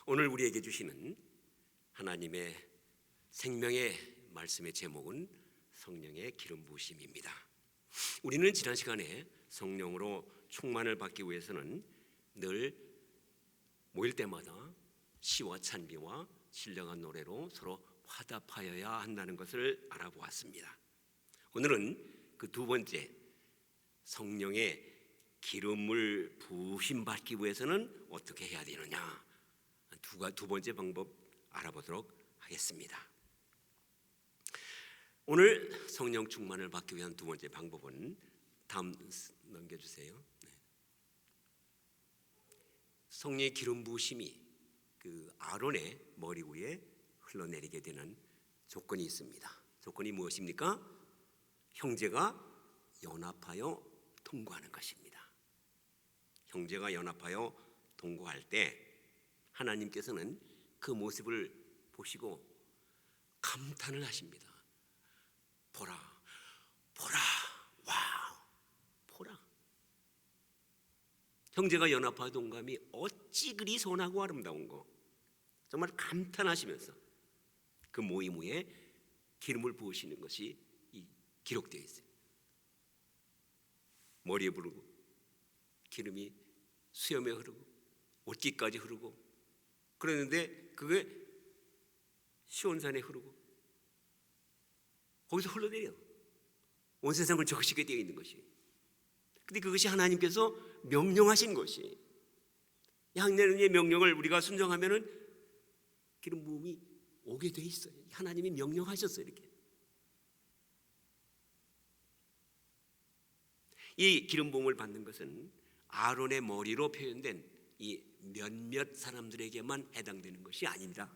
오늘 우리에게 주시는 하나님의 생명의 말씀의 제목은 성령의 기름 부으심입니다. 우리는 지난 시간에 성령으로 충만을 받기 위해서는 늘 모일 때마다 시와 찬미와 신령한 노래로 서로 화답하여야 한다는 것을 알아보았습니다. 오늘은 그 두 번째, 성령의 기름을 부으심 받기 위해서는 어떻게 해야 되느냐, 두 번째 방법 알아보도록 하겠습니다. 오늘 성령 충만을 받기 위한 두 번째 방법은 다음 넘겨주세요. 성령의 기름 부으심이 그 아론의 머리 위에 흘러내리게 되는 조건이 있습니다. 조건이 무엇입니까? 형제가 연합하여 동거하는 것입니다. 형제가 연합하여 동거할 때 하나님께서는 그 모습을 보시고 감탄을 하십니다. 보라, 보라, 와우, 보라. 형제가 연합하여 동거함이 어찌 그리 선하고 아름다운고. 정말 감탄하시면서 그 모임 후에 기름을 부으시는 것이 기록되어 있어요. 머리에 부르고 기름이 수염에 흐르고 옷깃까지 흐르고 그랬는데 그게 시온산에 흐르고 거기서 흘러내려 온 세상을 적시게 되어 있는 것이. 근데 그것이 하나님께서 명령하신 것이, 하나님의 명령을 우리가 순종하면은 기름 부음이 오게 돼 있어요. 하나님이 명령하셨어요. 이렇게 이 기름 부음을 받는 것은 아론의 머리로 표현된 이 몇몇 사람들에게만 해당되는 것이 아닙니다.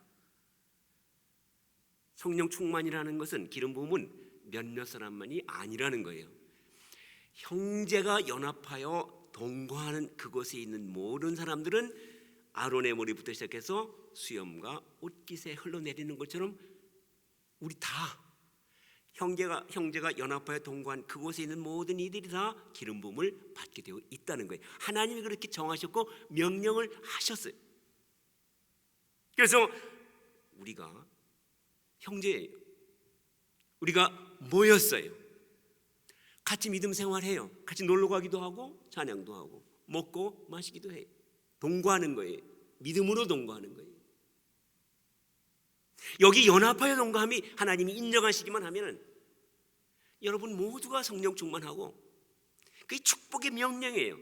성령 충만이라는 것은, 기름 부음은 몇몇 사람만이 아니라는 거예요. 형제가 연합하여 동거하는 그곳에 있는 모든 사람들은 아론의 머리부터 시작해서 수염과 옷깃에 흘러내리는 것처럼 우리 다 형제가 연합하여 동거한 그곳에 있는 모든 이들이 다 기름 부음을 받게 되어 있다는 거예요. 하나님이 그렇게 정하셨고 명령을 하셨어요. 그래서 우리가 형제예요. 우리가 모였어요. 같이 믿음 생활해요. 같이 놀러 가기도 하고 찬양도 하고 먹고 마시기도 해요. 동거하는 거예요. 믿음으로 동거하는 거예요. 여기 연합하여 동거함이 하나님이 인정하시기만 하면은 여러분 모두가 성령 충만하고, 그게 축복의 명령이에요.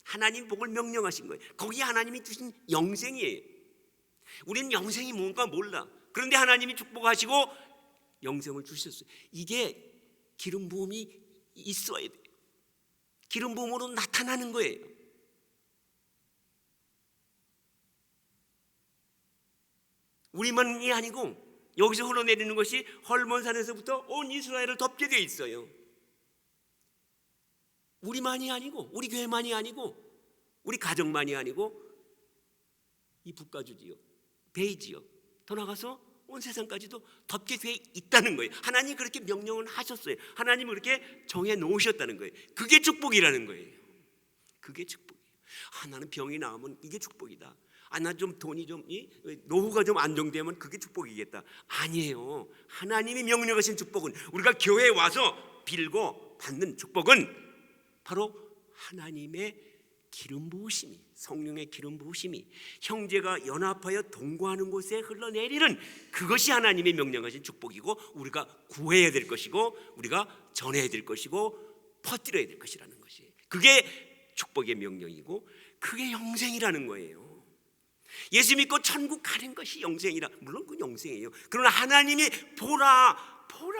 하나님 복을 명령하신 거예요. 거기 하나님이 주신 영생이에요. 우리는 영생이 뭔가 몰라. 그런데 하나님이 축복하시고 영생을 주셨어요. 이게 기름 부음이 있어야 돼요. 기름 부음으로 나타나는 거예요. 우리만이 아니고 여기서 흘러내리는 것이 헐몬산에서부터 온 이스라엘을 덮게 되어 있어요. 우리만이 아니고, 우리 교회만이 아니고, 우리 가정만이 아니고, 이 북가주 지역, 베이 지역, 더 나가서 온 세상까지도 덮게 되어 있다는 거예요. 하나님이 그렇게 명령을 하셨어요. 하나님이 그렇게 정해 놓으셨다는 거예요. 그게 축복이라는 거예요. 그게 축복이에요. 나는 병이 나으면 이게 축복이다. 나 좀 돈이 좀 노후가 좀 안정되면 그게 축복이겠다. 아니에요. 하나님이 명령하신 축복은, 우리가 교회에 와서 빌고 받는 축복은 바로 하나님의 기름 부으심이, 성령의 기름 부으심이 형제가 연합하여 동거하는 곳에 흘러내리는 그것이 하나님의 명령하신 축복이고, 우리가 구해야 될 것이고, 우리가 전해야 될 것이고, 퍼뜨려야 될 것이라는 것이, 그게 축복의 명령이고, 그게 영생이라는 거예요. 예수 믿고 천국 가는 것이 영생이라. 물론 그건 영생이에요. 그러나 하나님이 보라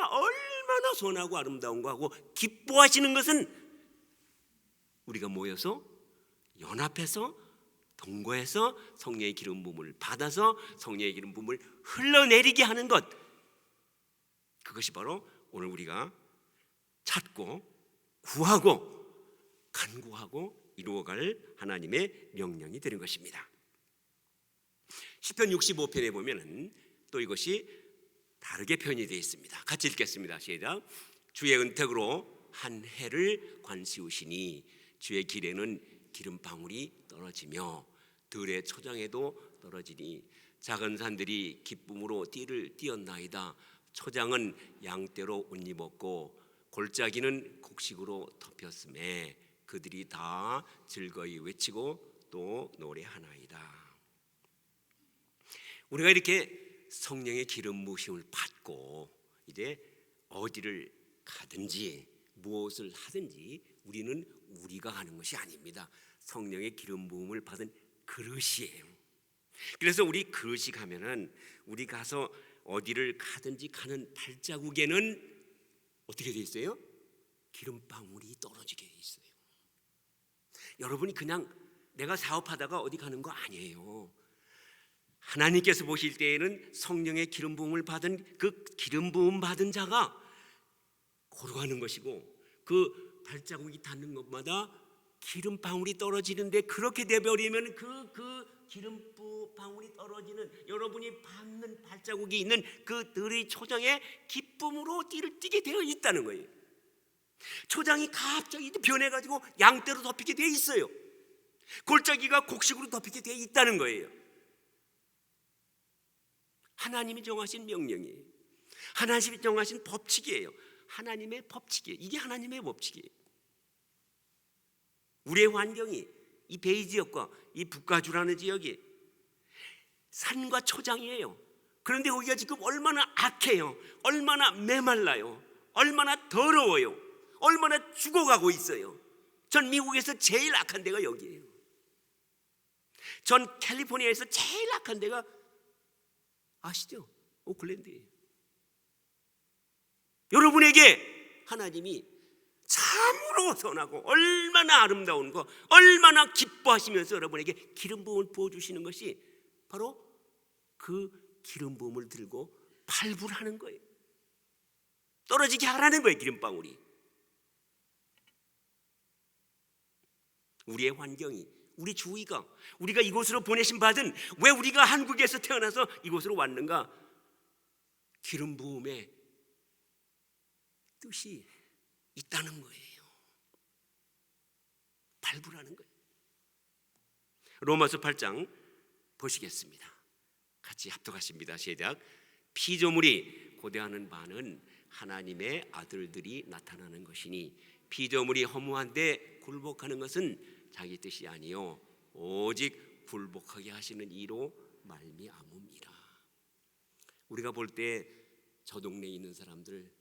얼마나 선하고 아름다운 거 하고 기뻐하시는 것은 우리가 모여서 연합해서 동거해서 성령의 기름 부음을 받아서 성령의 기름 부음을 흘러내리게 하는 것, 그것이 바로 오늘 우리가 찾고 구하고 간구하고 이루어갈 하나님의 명령이 되는 것입니다. 시편 65편에 보면은 또 이것이 다르게 표현이 되어 있습니다. 같이 읽겠습니다. 시작. 주의 은택으로 한 해를 관시우시니 주의 길에는 기름방울이 떨어지며 들의 초장에도 떨어지니 작은 산들이 기쁨으로 띠를 띄었나이다. 초장은 양떼로 옷 입었고 골짜기는 곡식으로 덮였음에 그들이 다 즐거이 외치고 또 노래하나이다. 우리가 이렇게 성령의 기름 부으심을 받고 이제 어디를 가든지 무엇을 하든지 우리는 우리가 하는 것이 아닙니다. 성령의 기름 부음을 받은 그릇이에요. 그래서 우리 그릇이 가면은 우리 가서 어디를 가든지 가는 발자국에는 어떻게 돼 있어요? 기름방울이 떨어지게 돼 있어요. 여러분이 그냥 내가 사업하다가 어디 가는 거 아니에요. 하나님께서 보실 때에는 성령의 기름 부음을 받은 그 기름 부음 받은 자가 걸어가는 것이고 그 발자국이 닿는 것마다 기름 방울이 떨어지는데 그렇게 되버리면 그 기름 방울이 떨어지는 여러분이 밟는 발자국이 있는 그 들의 초장에 기쁨으로 띠를 띠게 되어 있다는 거예요. 초장이 갑자기 변해가지고 양떼로 덮이게 되어 있어요. 골짜기가 곡식으로 덮이게 되어 있다는 거예요. 하나님이 정하신 명령이에요. 하나님이 정하신 법칙이에요. 하나님의 법칙이에요. 이게 하나님의 법칙이에요. 우리의 환경이 이 베이 지역과 이 북가주라는 지역이 산과 초장이에요. 그런데 여기가 지금 얼마나 악해요. 얼마나 메말라요. 얼마나 더러워요. 얼마나 죽어가고 있어요. 전 미국에서 제일 악한 데가 여기예요. 전 캘리포니아에서 제일 악한 데가 아시죠? 오클랜드예요. 여러분에게 하나님이 참으로 선하고 얼마나 아름다운 거, 얼마나 기뻐하시면서 여러분에게 기름 부음을 부어주시는 것이 바로 그 기름 부음을 들고 발불하는 거예요. 떨어지게 하라는 거예요. 기름방울이. 우리의 환경이, 우리 주위가, 우리가 이곳으로 보내신 받은, 왜 우리가 한국에서 태어나서 이곳으로 왔는가? 기름 부음의 뜻이 있다는 거예요. 발굴하는 거예요. 로마서 8장 보시겠습니다. 같이 합독하십니다. 시작. 피조물이 고대하는 바는 하나님의 아들들이 나타나는 것이니 피조물이 허무한데 굴복하는 것은 자기 뜻이 아니요 오직 굴복하게 하시는 이로 말미암음이라. 우리가 볼 때 저 동네에 있는 사람들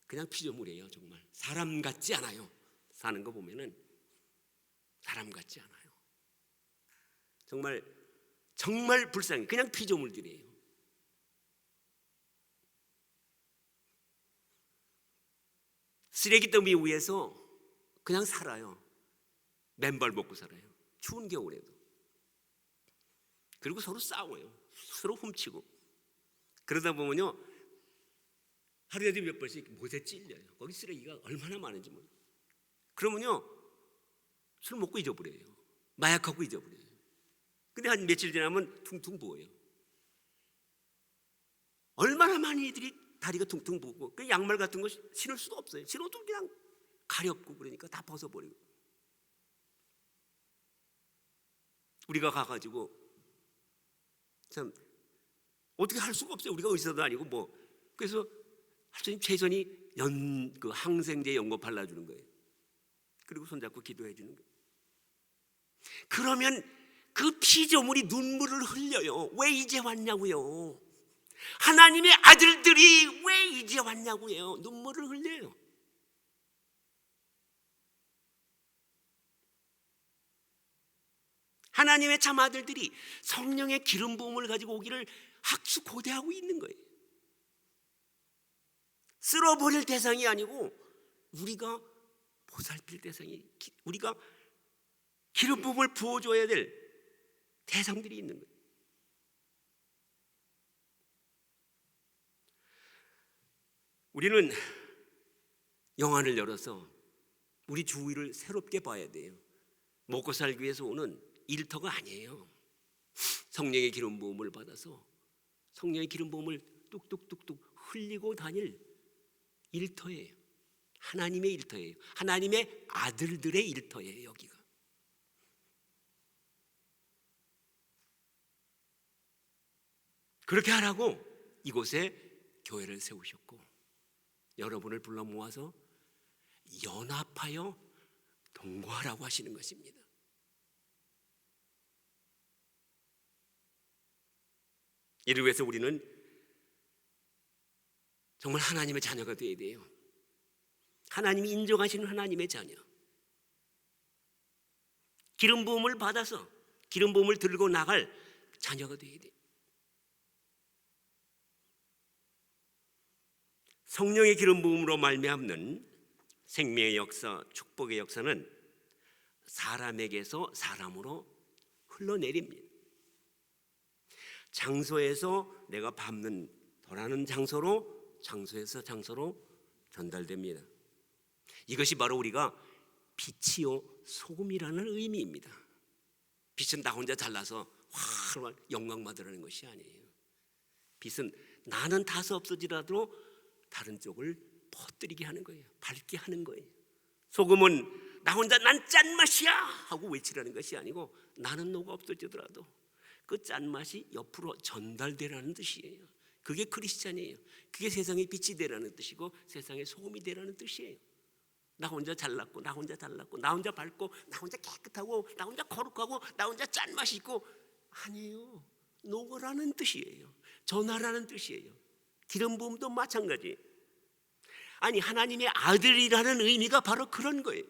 그냥 피조물이에요. 정말 사람 같지 않아요. 사는 거 보면은 사람 같지 않아요. 정말 불쌍해. 그냥 피조물들이에요. 쓰레기 더미 위에서 그냥 살아요. 맨발 먹고 살아요. 추운 겨울에도. 그리고 서로 싸워요. 서로 훔치고. 그러다 보면요 하루에도 몇 번씩 못에 찔려요. 거기 쓰레기가 얼마나 많은지 몰라요. 그러면요 술 먹고 잊어버려요. 마약하고 잊어버려요. 근데 한 며칠 지나면 퉁퉁 부어요. 얼마나 많은 이들이 다리가 퉁퉁 부고 그 양말 같은 거 신을 수도 없어요. 신어도 그냥 가렵고 그러니까 다 벗어버리고. 우리가 가가지고 참 어떻게 할 수가 없어요. 우리가 의사도 아니고 뭐. 그래서 하나님 최선이 그 항생제 연고 발라주는 거예요. 그리고 손잡고 기도해 주는 거예요. 그러면 그 피조물이 눈물을 흘려요. 왜 이제 왔냐고요. 하나님의 아들들이 왜 이제 왔냐고요. 눈물을 흘려요. 하나님의 참 아들들이 성령의 기름 부음을 가지고 오기를 학수고대하고 있는 거예요. 쓸어버릴 대상이 아니고 우리가 보살필 대상이, 우리가 기름 부음을 부어줘야 될 대상들이 있는 거예요. 우리는 영안을 열어서 우리 주위를 새롭게 봐야 돼요. 먹고 살기 위해서 오는 일터가 아니에요. 성령의 기름 부음을 받아서 성령의 기름 부음을 뚝뚝뚝뚝 흘리고 다닐 일터예요. 하나님의 일터예요. 하나님의 아들들의 일터예요. 여기가. 그렇게 하라고 이곳에 교회를 세우셨고 여러분을 불러 모아서 연합하여 동거하라고 하시는 것입니다. 이를 위해서 우리는 정말 하나님의 자녀가 되어야 돼요. 하나님이 인정하시는 하나님의 자녀, 기름 부음을 받아서 기름 부음을 들고 나갈 자녀가 되어야 돼요. 성령의 기름 부음으로 말미암는 생명의 역사, 축복의 역사는 사람에게서 사람으로 흘러내립니다. 장소에서 내가 밟는 도라는 장소에서 장소로 전달됩니다. 이것이 바로 우리가 빛이요 소금이라는 의미입니다. 빛은 나 혼자 잘나서 활활 영광 받으라는 것이 아니에요. 빛은 나는 다소 없어지라도 다른 쪽을 퍼뜨리게 하는 거예요. 밝게 하는 거예요. 소금은 나 혼자 난 짠맛이야 하고 외치라는 것이 아니고 나는 너가 없어지더라도 그 짠맛이 옆으로 전달되라는 뜻이에요. 그게 크리스찬이에요. 그게 세상의 빛이 되라는 뜻이고 세상의 소금이 되라는 뜻이에요. 나 혼자 잘났고 나 혼자 잘났고 나 혼자 밝고 나 혼자 깨끗하고 나 혼자 거룩하고 나 혼자 짠맛이 있고 아니에요. 녹으라는 뜻이에요. 전하라는 뜻이에요. 기름 부음도 마찬가지. 아니 하나님의 아들이라는 의미가 바로 그런 거예요.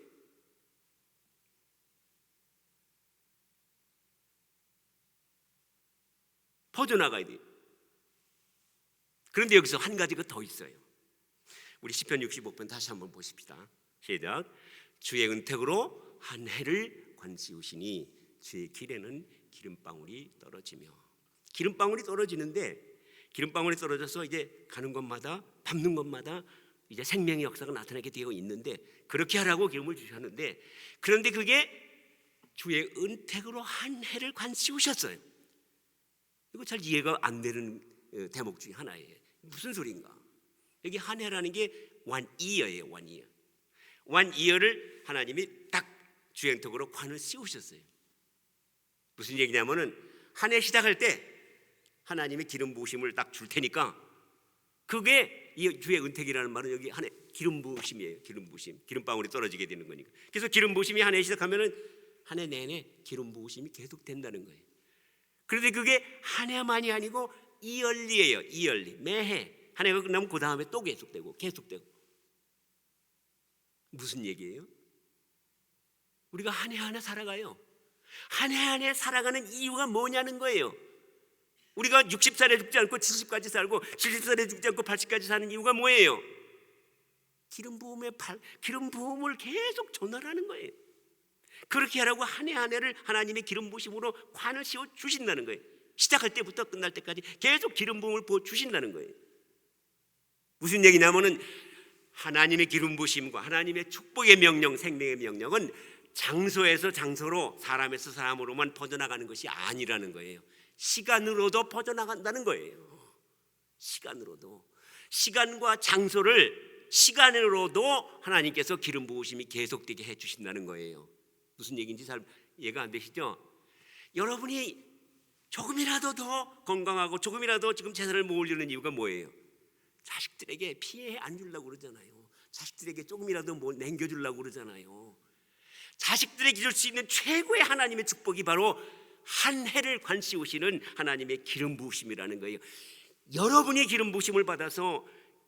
퍼져나가야 돼요. 그런데 여기서 한 가지가 더 있어요. 우리 시편 65편 다시 한번 보십시다. 시작. 주의 은택으로 한 해를 관시우시니 주의 길에는 기름방울이 떨어지며. 기름방울이 떨어지는데 기름방울이 떨어져서 이제 가는 곳마다 밟는 곳마다 이제 생명의 역사가 나타나게 되어 있는데 그렇게 하라고 기름을 주셨는데 그런데 그게 주의 은택으로 한 해를 관시우셨어요. 이거 잘 이해가 안 되는 대목 중에 하나예요. 무슨 소리인가? 여기 한 해라는 게 one year예요. one year. one year를 하나님이 딱 주의 은택으로 관을 씌우셨어요. 무슨 얘기냐면은 한 해 시작할 때 하나님의 기름 부으심을 딱 줄 테니까 그게 이 주의 은택이라는 말은 여기 한 해 기름 부으심이에요. 기름 부으심, 기름방울이 떨어지게 되는 거니까. 그래서 기름 부으심이 한 해 시작하면은 한 해 내내 기름 부으심이 계속 된다는 거예요. 그런데 그게 한 해만이 아니고 이열리예요. 이열리. 매해 한 해가 끝나면 그 다음에 또 계속되고 계속되고. 무슨 얘기예요? 우리가 한 해 한 해 살아가요. 한 해 한 해 살아가는 이유가 뭐냐는 거예요. 우리가 60살에 죽지 않고 70까지 살고 70살에 죽지 않고 80까지 사는 이유가 뭐예요? 기름 부음을 계속 전하라는 거예요. 그렇게 하라고 한 해 한 해를 하나님의 기름 부으심으로 관을 씌워 주신다는 거예요. 시작할 때부터 끝날 때까지 계속 기름 부음을 부어 주신다는 거예요. 무슨 얘기냐면은 하나님의 기름 부으심과 하나님의 축복의 명령, 생명의 명령은 장소에서 장소로 사람에서 사람으로만 퍼져나가는 것이 아니라는 거예요. 시간으로도 퍼져나간다는 거예요. 시간으로도. 시간과 장소를 시간으로도 하나님께서 기름 부으심이 계속되게 해주신다는 거예요. 무슨 얘기인지 잘 이해가 안 되시죠? 여러분이 조금이라도 더 건강하고 조금이라도 지금 제사를 못 올리는 이유가 뭐예요? 자식들에게 피해 안 주려고 그러잖아요. 자식들에게 조금이라도 뭐 남겨주려고 그러잖아요. 자식들에게 줄 수 있는 최고의 하나님의 축복이 바로 한 해를 관시우시는 하나님의 기름 부으심이라는 거예요. 여러분이 기름 부으심을 받아서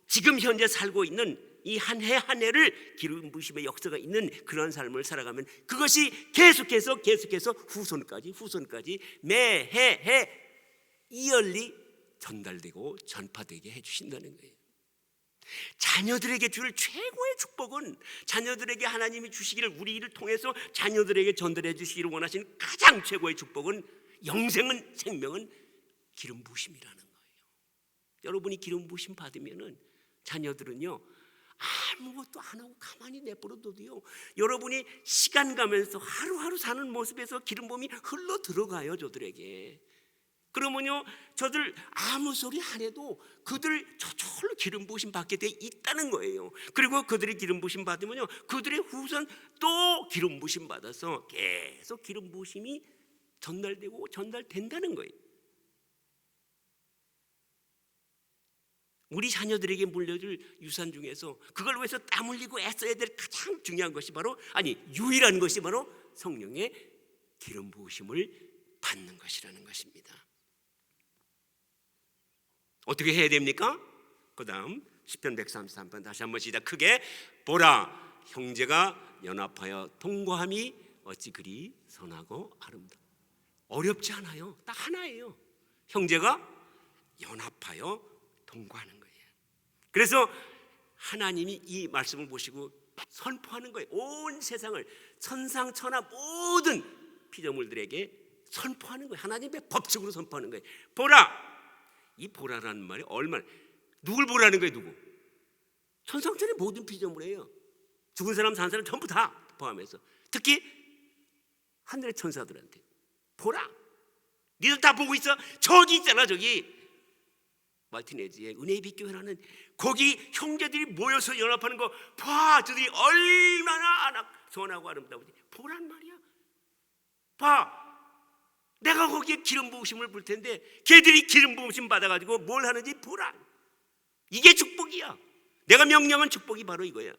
지금 현재 살고 있는 이 한 해 한 해를 기름 부으심의 역사가 있는 그런 삶을 살아가면 그것이 계속해서 후손까지 매해 이열리 전달되고 전파되게 해주신다는 거예요. 자녀들에게 줄 최고의 축복은 자녀들에게 하나님이 주시기를 우리를 통해서 자녀들에게 전달해 주시기를 원하시는 가장 최고의 축복은 영생은 생명은 기름 부으심이라는 거예요. 여러분이 기름 부으심 받으면은 자녀들은요 아무것도 안 하고 가만히 내버려둬도요 여러분이 시간 가면서 하루하루 사는 모습에서 기름 부음이 흘러 들어가요. 저들에게. 그러면요 저들 아무 소리 안 해도 그들 저절로 기름 부으심 받게 돼 있다는 거예요. 그리고 그들이 기름 부으심 받으면요 그들의 후손 또 기름 부으심 받아서 계속 기름 부으심이 전달되고 전달된다는 거예요. 우리 자녀들에게 물려줄 유산 중에서 그걸 위해서 땀 흘리고 애써야 될 가장 중요한 것이 바로, 아니 유일한 것이 바로 성령의 기름 부으심을 받는 것이라는 것입니다. 어떻게 해야 됩니까? 그 다음 시편 133편 다시 한번 시작. 크게 보라, 형제가 연합하여 통과함이 어찌 그리 선하고 아름다워. 어렵지 않아요. 딱 하나예요. 형제가 연합하여 통과하는 거예요. 그래서 하나님이 이 말씀을 보시고 선포하는 거예요. 온 세상을, 천상천하 모든 피조물들에게 선포하는 거예요. 하나님의 법칙으로 선포하는 거예요. 보라! 이 보라라는 말이 얼마나, 누굴 보라는 거예요? 누구? 천상천하의 모든 피조물이에요. 죽은 사람 산 사람 전부 다 포함해서, 특히 하늘의 천사들한테 보라, 니들 다 보고 있어. 저기 있잖아, 저기 마티네즈의 은혜의 빛교회라는, 거기 형제들이 모여서 연합하는 거 봐. 저들이 얼마나 선하고 아름다운지 보란 말이야. 봐, 내가 거기에 기름 부으심을 불 텐데 걔들이 기름 부으심 받아가지고 뭘 하는지 보라. 이게 축복이야. 내가 명령한 축복이 바로 이거야.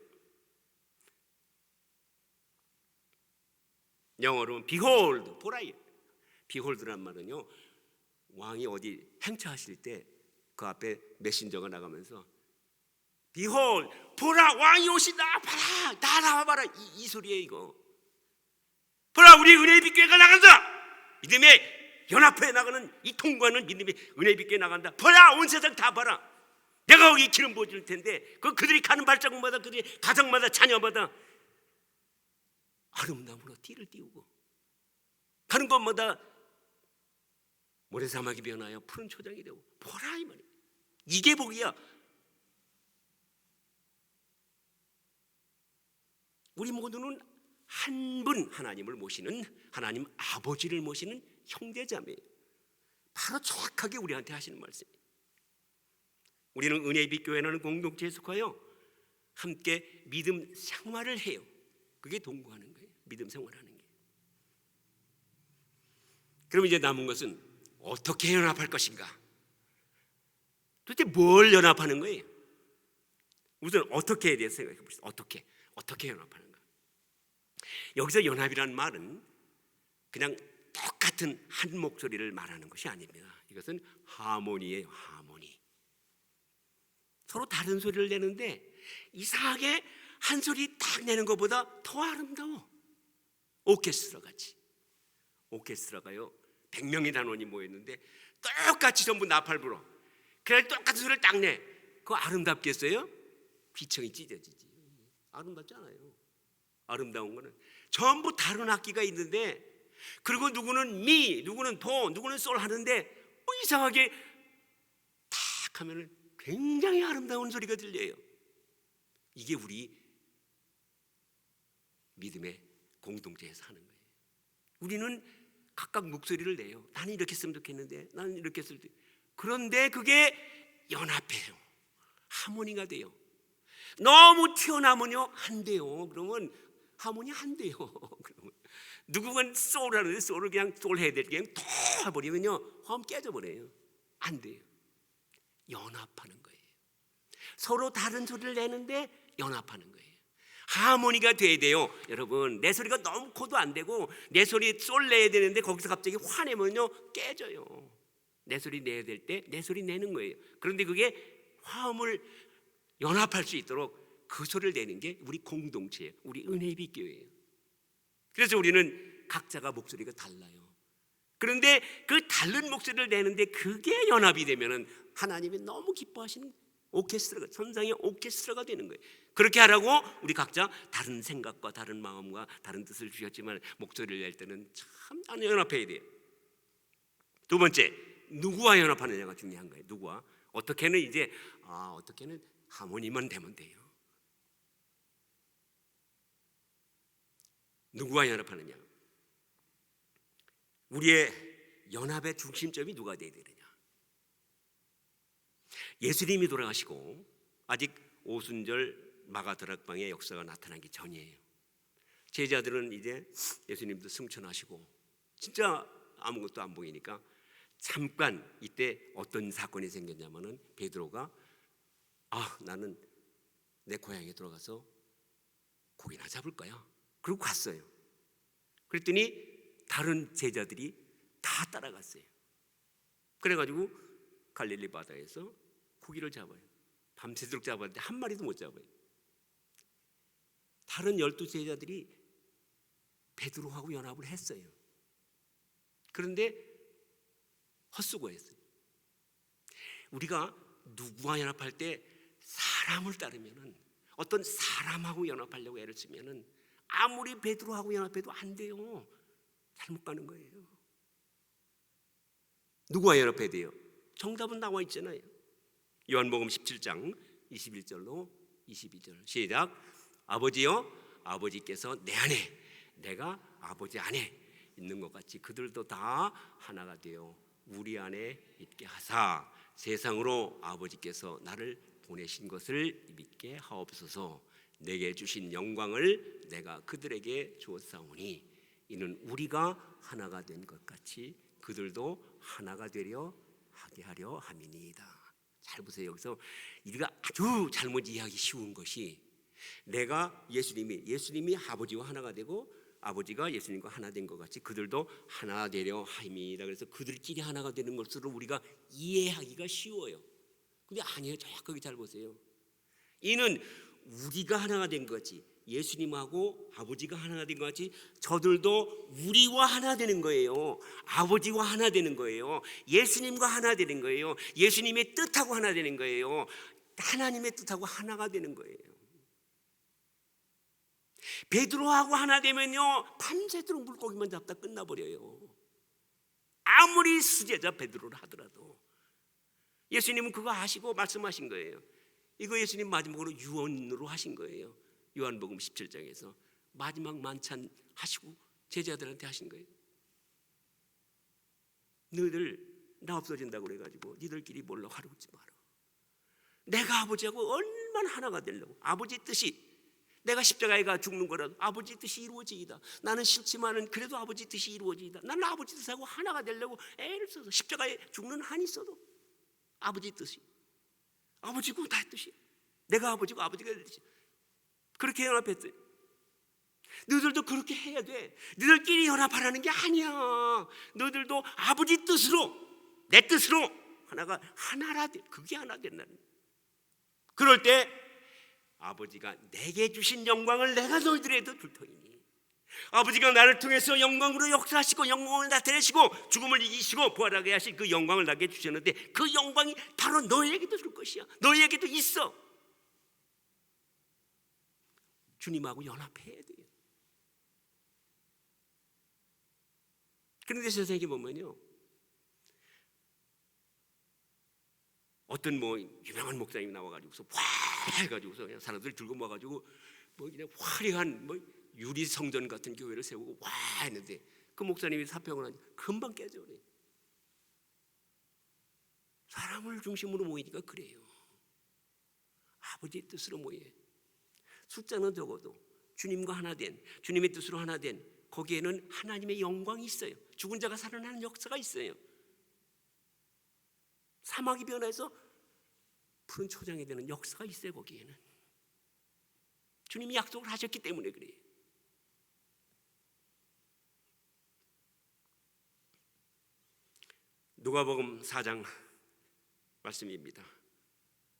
영어로는 behold, 보라예요. behold란 말은요, 왕이 어디 행차하실 때 그 앞에 메신저가 나가면서 behold, 보라, 왕이 오신다, 봐라, 다 나와봐라, 이 소리예요. 이거 보라, 우리 은혜의 빛교회가 나간다. 믿음의 연합회에 나가는, 이 통과하는 믿음의 은혜의 빛교회 나간다. 보라, 온 세상 다 봐라. 내가 거기 기름 부어줄 텐데 그들이 가는 발자국마다, 그들이 가정마다, 자녀마다 아름다움으로 띠를 띄우고, 가는 곳마다 모래사막이 변하여 푸른 초장이 되고, 보라 이 말이야. 이게 복이야. 우리 모두는 한 분 하나님을 모시는, 하나님 아버지를 모시는 형제자매예요. 바로 정확하게 우리한테 하시는 말씀이에요. 우리는 은혜의 빛교회라는 공동체에 속하여 함께 믿음 생활을 해요. 그게 동거하는 거예요. 믿음 생활하는 게. 그럼 이제 남은 것은 어떻게 연합할 것인가? 도대체 뭘 연합하는 거예요? 우선 어떻게에 대해서 생각해 봅시다. 어떻게 연합하는가? 여기서 연합이라는 말은 그냥 똑같은 한 목소리를 말하는 것이 아닙니다. 이것은 하모니예요. 하모니. 서로 다른 소리를 내는데 이상하게 한 소리 딱 내는 것보다 더 아름다워. 오케스트라 같이. 오케스트라가요, 100명의 단원이 모였는데 똑같이 전부 나팔 불어. 그래 똑같은 소리를 딱 내. 그거 아름답겠어요? 귀청이 찢어지지. 아름답잖아요. 아름다운 거는 전부 다른 악기가 있는데, 그리고 누구는 미, 누구는 도, 누구는 솔 하는데 이상하게 탁 하면은 굉장히 아름다운 소리가 들려요. 이게 우리 믿음의 공동체에서 하는 거예요. 우리는 각각 목소리를 내요. 나는 이렇게 했으면 좋겠는데, 나는 이렇게 했을 때. 그런데 그게 연합해요. 하모니가 돼요. 너무 튀어나오면요 안 돼요. 그러면 하모니 안 돼요. 그러면 누구는 소울 하는데 소울을 그냥 소울 해야 될 게 그냥 더 해버리면요 화음 깨져버려요. 안 돼요. 연합하는 거예요. 서로 다른 소리를 내는데 연합하는 거예요. 하모니가 돼야 돼요. 여러분, 내 소리가 너무 커도 안 되고, 내 소리 솔 내야 되는데 거기서 갑자기 화내면요 깨져요. 내 소리 내야 될 때 내 소리 내는 거예요. 그런데 그게 화음을 연합할 수 있도록 그 소리를 내는 게 우리 공동체예요. 우리 은혜의 빛교회예요. 그래서 우리는 각자가 목소리가 달라요. 그런데 그 다른 목소리를 내는데 그게 연합이 되면은 하나님이 너무 기뻐하시는 오케스트라가, 천상의 오케스트라가 되는 거예요. 그렇게 하라고 우리 각자 다른 생각과 다른 마음과 다른 뜻을 주셨지만 목소리를 낼 때는 참 연합해야 돼요. 두 번째, 누구와 연합하느냐가 중요한 거예요. 누구와? 어떻게는 이제 어떻게는 하모니만 되면 돼요. 누구와 연합하느냐? 우리의 연합의 중심점이 누가 되어야 되느냐? 예수님이 돌아가시고 아직 오순절 마가다락방의 역사가 나타나기 전이에요. 제자들은 이제 예수님도 승천하시고 진짜 아무것도 안 보이니까 잠깐 이때 어떤 사건이 생겼냐면은 베드로가 나는 내 고향에 돌아가서 고기나 잡을 거야. 그리고 갔어요. 그랬더니 다른 제자들이 다 따라갔어요. 그래가지고 갈릴리 바다에서 고기를 잡아요. 밤새도록 잡았는데 한 마리도 못 잡아요. 다른 12 제자들이 베드로하고 연합을 했어요. 그런데 헛수고했어요. 우리가 누구와 연합할 때 사람을 따르면은, 어떤 사람하고 연합하려고 애를 쓰면은 아무리 베드로하고 연합해도 안 돼요. 잘못 가는 거예요. 누구와 연합해야 돼요? 정답은 나와 있잖아요. 요한복음 17장 21절로 22절 시작. 아버지여, 아버지께서 내 안에, 내가 아버지 안에 있는 것 같이 그들도 다 하나가 되어 우리 안에 있게 하사 세상으로 아버지께서 나를 보내신 것을 믿게 하옵소서. 내게 주신 영광을 내가 그들에게 주었사오니 이는 우리가 하나가 된 것 같이 그들도 하나가 되려 하게 하려 함이니이다. 잘 보세요. 여기서 우리가 아주 잘못 이해하기 쉬운 것이, 내가 예수님이 아버지와 하나가 되고 아버지가 예수님과 하나 된 것 같이 그들도 하나 되려 함이다. 그래서 그들끼리 하나가 되는 것으로 우리가 이해하기가 쉬워요. 근데 아니에요. 정확하게 잘 보세요. 이는 우리가 하나가 된 거지, 예수님하고 아버지가 하나가 된 것 같이 저들도 우리와 하나 되는 거예요. 아버지와 하나 되는 거예요. 예수님과 하나 되는 거예요. 예수님의 뜻하고 하나 되는 거예요. 하나님의 뜻하고 하나가 되는 거예요. 베드로하고 하나 되면요, 밤새도록 물고기만 잡다 끝나버려요. 아무리 수제자 베드로를 하더라도. 예수님은 그거 아시고 말씀하신 거예요. 이거 예수님 마지막으로 유언으로 하신 거예요. 요한복음 17장에서 마지막 만찬 하시고 제자들한테 하신 거예요. 너희들 나 없어진다고 그래가지고 니들끼리 몰라 화르지 마라. 내가 아버지하고 얼마나 하나가 되려고. 아버지 뜻이, 내가 십자가에 가 죽는 거라도 아버지 뜻이 이루어지이다. 나는 싫지만은 그래도 아버지 뜻이 이루어지이다. 나는 아버지 뜻하고 하나가 되려고 애를 써서 십자가에 죽는 한이 있어도 아버지 뜻이, 아버지고 다 뜻이, 내가 아버지고 아버지가 뜻이, 그렇게 연합했어요. 너희들도 그렇게 해야 돼. 너희들끼리 연합하라는 게 아니야. 너희들도 아버지 뜻으로, 내 뜻으로 하나가 하나라 돼. 그게 하나 된다는. 그럴 때 아버지가 내게 주신 영광을 내가 너희들에도 줄 터이니, 아버지가 나를 통해서 영광으로 역사하시고 영광을 나타내시고 죽음을 이기시고 부활하게 하신 그 영광을 나게 주셨는데 그 영광이 바로 너희에게도 줄 것이야. 너희에게도 있어. 주님하고 연합해야 돼요. 그런데 세상에 보면요, 어떤 유명한 목사님이 나와가지고서 와 해가지고서 그냥 사람들 들고 모아가지고 그냥 화려한 유리 성전 같은 교회를 세우고 와 했는데 그 목사님이 사평을 하니 금방 깨져 그래. 사람을 중심으로 모이니까 그래요. 아버지의 뜻으로 모여요. 숫자는 적어도 주님과 하나 된, 주님의 뜻으로 하나 된 거기에는 하나님의 영광이 있어요. 죽은 자가 살아나는 역사가 있어요. 사막이 변해서 푸른 초장이 되는 역사가 있어요. 거기에는 주님이 약속을 하셨기 때문에 그래요. 누가복음 4장 말씀입니다.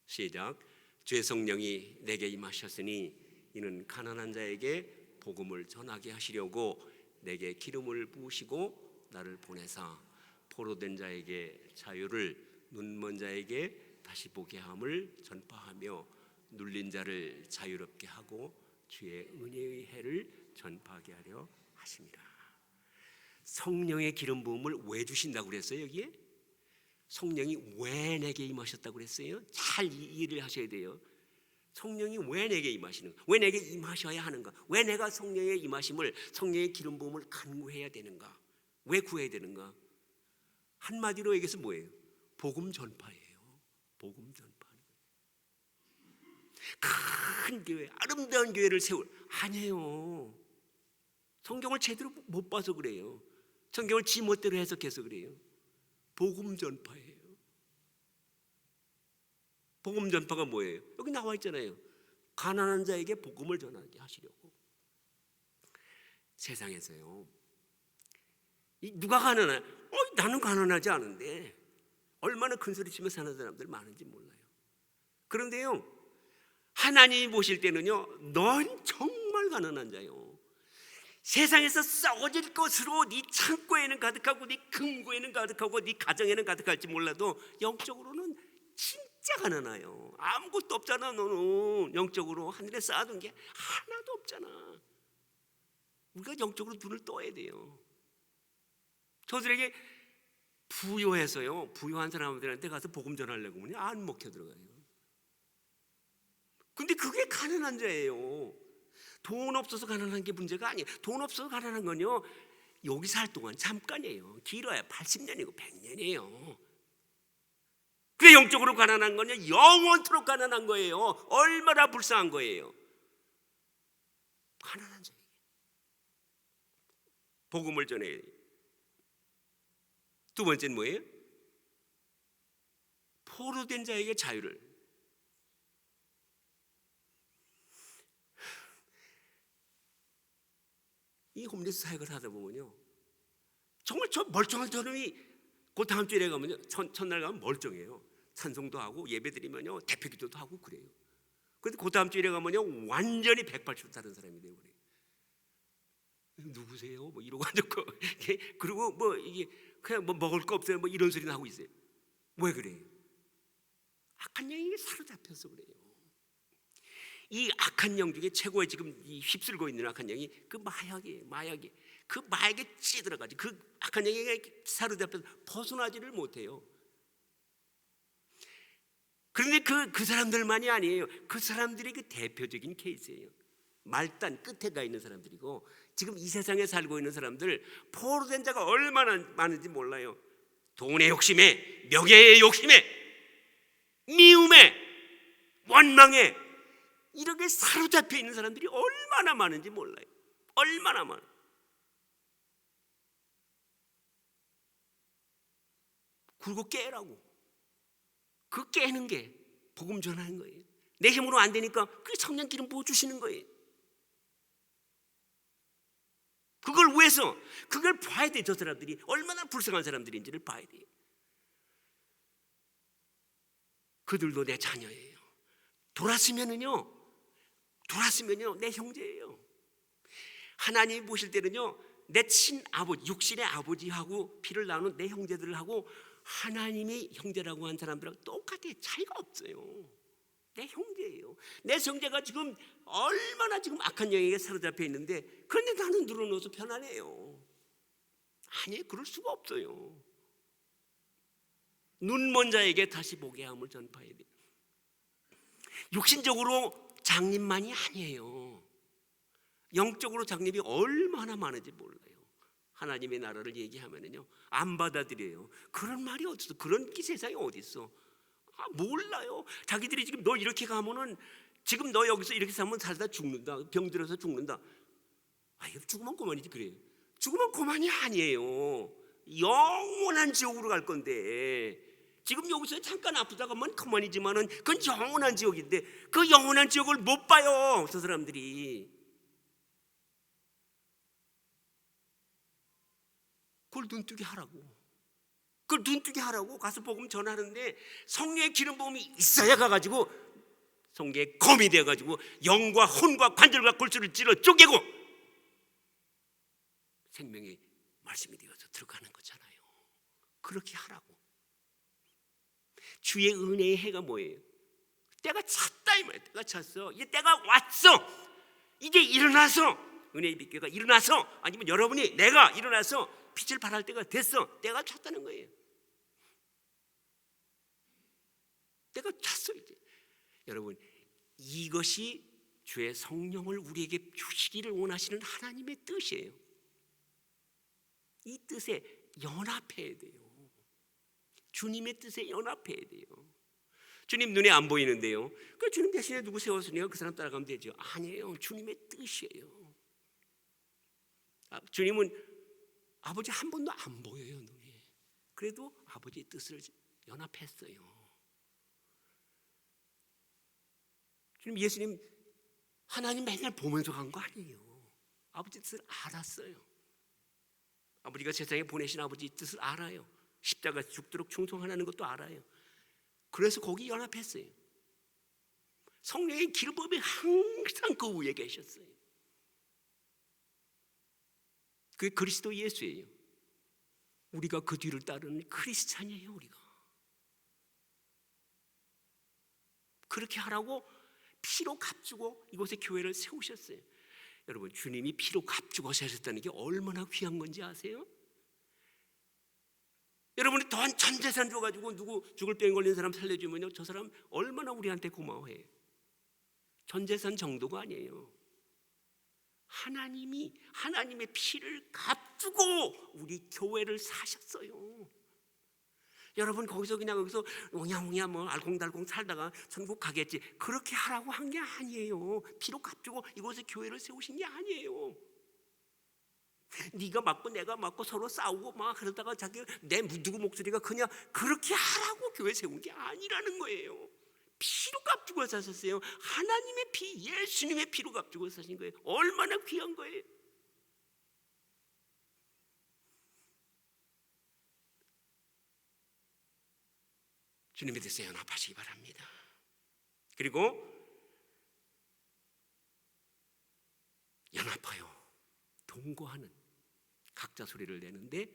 시작. 주의 성령이 내게 임하셨으니 이는 가난한 자에게 복음을 전하게 하시려고 내게 기름을 부으시고 나를 보내사 포로된 자에게 자유를, 눈먼 자에게 다시 보게 함을 전파하며 눌린 자를 자유롭게 하고 주의 은혜의 해를 전파하게 하려 하십니다. 성령의 기름 부음을 왜 주신다고 그랬어요? 여기에 성령이 왜 내게 임하셨다고 그랬어요? 잘 이해를 하셔야 돼요. 성령이 왜 내게 임하시는가? 왜 내게 임하셔야 하는가? 왜 내가 성령의 임하심을, 성령의 기름 부음을 간구해야 되는가? 왜 구해야 되는가? 한마디로 얘기해서 뭐예요? 복음 전파예요. 복음 전파. 큰 교회, 아름다운 교회를 세울, 아니에요. 성경을 제대로 못 봐서 그래요. 성경을 지 멋대로 해석해서 그래요. 복음 전파예요. 복음 전파가 뭐예요? 여기 나와 있잖아요. 가난한 자에게 복음을 전하게 하시려고. 세상에서요, 누가 가난해? 나는 가난하지 않은데 얼마나 큰 소리 치며 사는 사람들 많은지 몰라요. 그런데요, 하나님이 보실 때는요, 넌 정말 가난한 자요. 세상에서 썩어질 것으로 네 창고에는 가득하고 네 금고에는 가득하고 네 가정에는 가득할지 몰라도 영적으로는 진짜 가난해요. 아무것도 없잖아. 너는 영적으로 하늘에 쌓아둔 게 하나도 없잖아. 우리가 영적으로 눈을 떠야 돼요. 저들에게 부요해서요, 부요한 사람들한테 가서 복음 전하려고 하면 안 먹혀 들어가요. 근데 그게 가난한 자예요. 돈 없어서 가난한 게 문제가 아니에요. 돈 없어서 가난한 건요, 여기 살 동안 잠깐이에요. 길어야 80년이고 100년이에요. 그 영적으로 가난한 건요, 영원토록 가난한 거예요. 얼마나 불쌍한 거예요. 가난한 자에게 복음을 전해야 돼요. 두 번째는 뭐예요? 포로된 자에게 자유를. 이 홈리스 사역을 하다 보면요, 정말 저 멀쩡한 사람이 그 다음 주에 가면요, 첫날 가면 멀쩡해요. 찬송도 하고 예배드리면요, 대표기도도 하고 그래요. 그런데 그 다음 주에 가면요, 완전히 180도 다른 사람이 되고 그래요. 누구세요? 뭐 이러고 앉았고, 그리고 뭐 이게 그냥 뭐 먹을 거 없어요, 뭐 이런 소리는 하고 있어요. 왜 그래요? 악한 영이 사로잡혀서 그래요. 이 악한 영 중에 최고의 지금 이 휩쓸고 있는 악한 영이 그 마약이에요. 마약이. 그 마약에 찌들어가지고 그 악한 영에 사로잡혀서 벗어나지를 못해요. 그런데 그 사람들만이 아니에요. 그 사람들이 그 대표적인 케이스예요. 말단 끝에 가 있는 사람들이고, 지금 이 세상에 살고 있는 사람들, 포로된 자가 얼마나 많은지 몰라요. 돈의 욕심에, 명예의 욕심에, 미움에, 원망에 이렇게 사로잡혀 있는 사람들이 얼마나 많은지 몰라요. 얼마나 많아. 그리고 깨라고. 그 깨는 게 복음 전하는 거예요. 내 힘으로 안 되니까 그 성령 기름 부어 주시는 거예요. 그걸 위해서, 그걸 봐야 돼. 저 사람들이 얼마나 불쌍한 사람들인지를 봐야 돼요. 그들도 내 자녀예요. 돌았으면요 내 형제예요. 하나님이 보실 때는요, 내 친아버지, 육신의 아버지하고 피를 나누는 내 형제들하고 하나님이 형제라고 한 사람들하고 똑같아요. 차이가 없어요. 내 형제예요. 내 형제가 지금 얼마나 지금 악한 영에게 사로잡혀 있는데, 그런데 나는 늘어놓아서 편안해요. 아니, 그럴 수가 없어요. 눈먼 자에게 다시 보게 함을 전파해야 돼요. 육신적으로 장님만이 아니에요. 영적으로 장님이 얼마나 많은지 몰라요. 하나님의 나라를 얘기하면은요, 안 받아들여요. 그런 말이 어딨어? 그런 세상에 어딨어? 몰라요. 자기들이 지금 너 이렇게 가면은, 지금 너 여기서 이렇게 살면 살다 죽는다, 병들어서 죽는다. 이거 죽으면 그만이지. 그래요. 죽으면 그만이 아니에요. 영원한 지옥으로 갈 건데, 지금 여기서 잠깐 아프다가 하면 그만이지만은 그건 영원한 지옥인데, 그 영원한 지옥을 못 봐요, 저 사람들이. 그걸 눈뜨게 하라고. 그걸 눈뜨게 하라고 가서 복음 전하는데, 성령의 기름 부음이 있어야 가가지고 성령의 검이 되어가지고 영과 혼과 관절과 골수를 찔러 쪼개고 생명의 말씀이 되어서 들어가는 거잖아요. 그렇게 하라고. 주의 은혜의 해가 뭐예요? 때가 찼다 이 말이에요. 때가 찼어. 이제 때가 왔어. 이제 일어나서, 은혜의 빛교가 일어나서, 아니면 여러분이, 내가 일어나서 빛을 발할 때가 됐어. 때가 찼다는 거예요. 때가 찼어 이제. 여러분, 이것이 주의 성령을 우리에게 주시기를 원하시는 하나님의 뜻이에요. 이 뜻에 연합해야 돼요. 주님의 뜻에 연합해야 돼요. 주님 눈에 안 보이는데요, 그 주님 대신에 누구 세웠으니까 그 사람 따라가면 되죠. 아니에요. 주님의 뜻이에요. 주님은 아버지 한 번도 안 보여요, 눈에. 그래도 아버지의 뜻을 연합했어요. 예수님 하나님 맨날 보면서 간 거 아니에요. 아버지 뜻을 알았어요. 아버지가 세상에 보내신 아버지 뜻을 알아요. 십자가 죽도록 충성하라는 것도 알아요. 그래서 거기 연합했어요. 성령의 기름부음이 항상 그 위에 계셨어요. 그게 그리스도 예수예요. 우리가 그 뒤를 따르는 크리스찬이에요. 우리가 그렇게 하라고 피로 값주고 이곳에 교회를 세우셨어요. 여러분, 주님이 피로 값주고 세우셨다는 게 얼마나 귀한 건지 아세요? 여러분이 돈 전 재산 줘가지고 누구 죽을 병 걸린 사람 살려주면요, 저 사람 얼마나 우리한테 고마워해요. 전 재산 정도가 아니에요. 하나님이 하나님의 피를 값주고 우리 교회를 사셨어요. 여러분, 거기서 옹야옹야 뭐 알콩달콩 살다가 천국 가겠지, 그렇게 하라고 한 게 아니에요. 피로 값주고 이곳에 교회를 세우신 게 아니에요. 네가 맞고 내가 맞고 서로 싸우고 막 그러다가 누구 목소리가 크냐, 그렇게 하라고 교회 세운 게 아니라는 거예요. 피로 값주고 사셨어요. 하나님의 피, 예수님의 피로 값주고 사신 거예요. 얼마나 귀한 거예요. 주님에 대해서 연합하시기 바랍니다. 그리고 연합하여 동거하는, 각자 소리를 내는데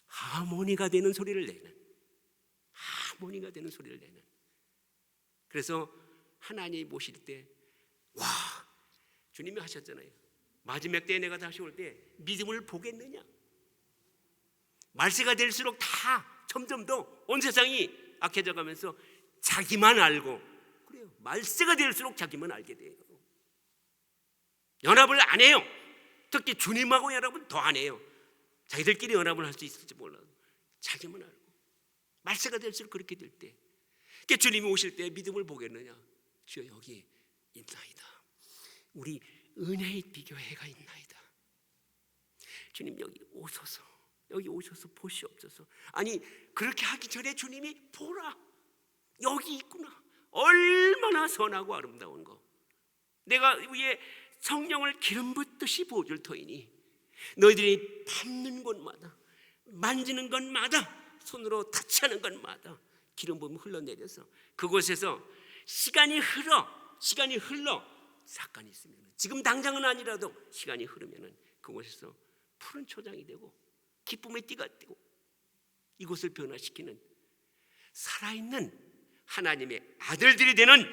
하모니가 되는 소리를 내는, 하모니가 되는 소리를 내는. 그래서 하나님 모실 때, 와, 주님이 하셨잖아요. 마지막 때에 내가 다시 올 때 믿음을 보겠느냐. 말세가 될수록 다 점점 더 온 세상이 악해져 가면서 자기만 알고, 그래요, 말세가 될수록 자기만 알게 돼요. 연합을 안 해요. 특히 주님하고 연합은 더 안 해요. 자기들끼리 연합을 할 수 있을지 몰라도 자기만 알고, 말세가 될수록 그렇게 될 때, 그러니까 주님이 오실 때 믿음을 보겠느냐. 주여 여기 있나이다. 우리 은혜의 비교회가 있나이다. 주님 여기 오소서, 여기 오셔서 보시옵소서. 아니, 그렇게 하기 전에 주님이 보라, 여기 있구나. 얼마나 선하고 아름다운 거. 내가 위에 성령을 기름 붓듯이 부어줄 터이니 너희들이 밟는 곳마다, 만지는 곳마다, 손으로 터치하는 곳마다 기름 부음이 흘러내려서 그곳에서 시간이 흘러 사건이 있으면, 지금 당장은 아니라도 시간이 흐르면 그곳에서 푸른 초장이 되고 기쁨의 띠가 되고 이곳을 변화시키는 살아있는 하나님의 아들들이 되는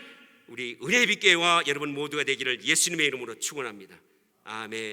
우리 은혜의 빛교회와 여러분 모두가 되기를 예수님의 이름으로 축원합니다. 아멘.